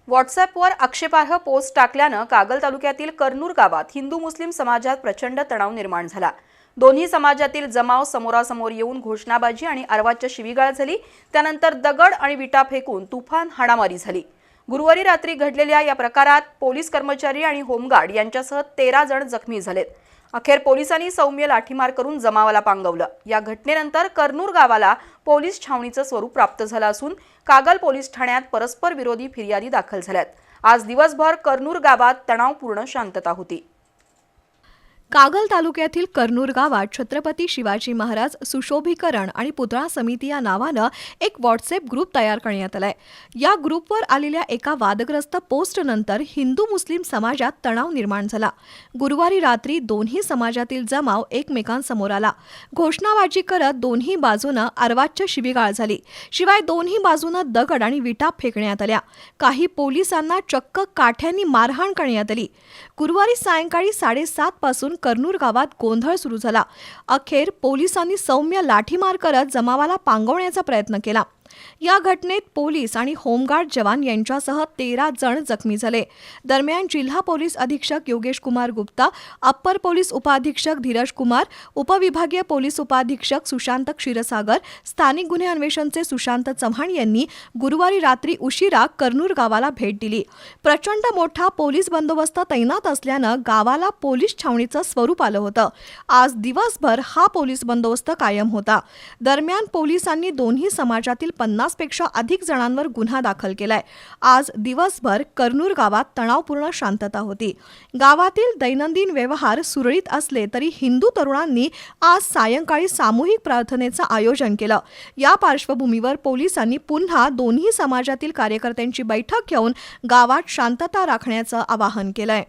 व्हॉट्सअॅपवर आक्षेपार्ह पोस्ट टाकल्यानं कागल तालुक्यातील करनूर गावात हिंदू मुस्लिम समाजात प्रचंड तणाव निर्माण झाला। दोन्ही समाजातील जमाव समोरासमोर येऊन घोषणाबाजी आणि आरवाच्या शिवीगाळ झाली। त्यानंतर दगड आणि विटा फेकून तुफान हाणामारी झाली। गुरुवारी रात्री घडलेल्या या प्रकारात पोलीस कर्मचारी आणि होमगार्ड यांच्यासह 13 जण जखमी झालेत। अखेर पोलिसांनी सौम्य लाठीमार करून जमावाला पांगवलं। या घटनेनंतर करनूर गावाला पोलीस छावणीचं स्वरूप प्राप्त झालं असून कागल पोलीस ठाण्यात परस्पर विरोधी फिर्यादी दाखल झाल्यात। आज दिवसभर करनूर गावात तणावपूर्ण शांतता होती। कागल तालुक्यातील करनूर गावात छत्रपती शिवाजी महाराज सुशोभीकरण आणि पुतळा समिती या नावानं एक व्हॉट्सअॅप ग्रुप तयार करण्यात आलाय। या ग्रुपवर आलेल्या एका वादग्रस्त पोस्टनंतर हिंदू मुस्लिम समाजात तणाव निर्माण झाला। गुरुवारी रात्री दोन्ही समाजातील जमाव एकमेकांसमोर आला। घोषणाबाजी करत दोन्ही बाजूनं आरवाच्य शिवीगाळ झाली। शिवाय दोन्ही बाजूनं दगड आणि विटा फेकण्यात आल्या। काही पोलिसांना चक्क काठ्यांनी मारहाण करण्यात आली। गुरुवारी सायंकाळी 7:30 पासून करनूर गावात गोंधळ सुरू झाला। अखेर पोलिसांनी सौम्य लाठीमार करत जमावाला पांगवण्याचा प्रयत्न केला। या घटनेत पोलीस आणि होमगार्ड जवान यांच्यासह 13 जण जखमी झाले। दरम्यान जिल्हा पोलीस अधीक्षक योगेश कुमार गुप्ता, अप्पर पोलीस उपाधीक्षक धीरज कुमार, उपविभागीय पोलीस उपाधीक्षक सुशांत क्षीरसागर, स्थानिक गुन्हे अन्वेषणचे सुशांत चव्हाण यांनी गुरुवारी रात्री उशिरा करनूर गावाला भेट दिली। प्रचंड मोठा पोलीस बंदोबस्त तैनात असल्यानं गावाला पोलीस छावणीचं स्वरूप आलं होतं। आज दिवसभर हा पोलीस बंदोबस्त कायम होता। दरम्यान पोलिसांनी दोन्ही समाजातील 50 पेक्षा अधिक जणांवर गुन्हा दाखल केलाय। आज दिवसभर करनूर गावात तणावपूर्ण शांतता होती। गावातील दैनंदिन व्यवहार सुरळीत असले तरी हिंदू तरुणांनी आज सायंकाळी सामूहिक प्रार्थनेचं आयोजन केलं। या पार्श्वभूमीवर पोलिसांनी पुन्हा दोन्ही समाजातील कार्यकर्त्यांची बैठक घेऊन गावात शांतता राखण्याचं आवाहन केलंय।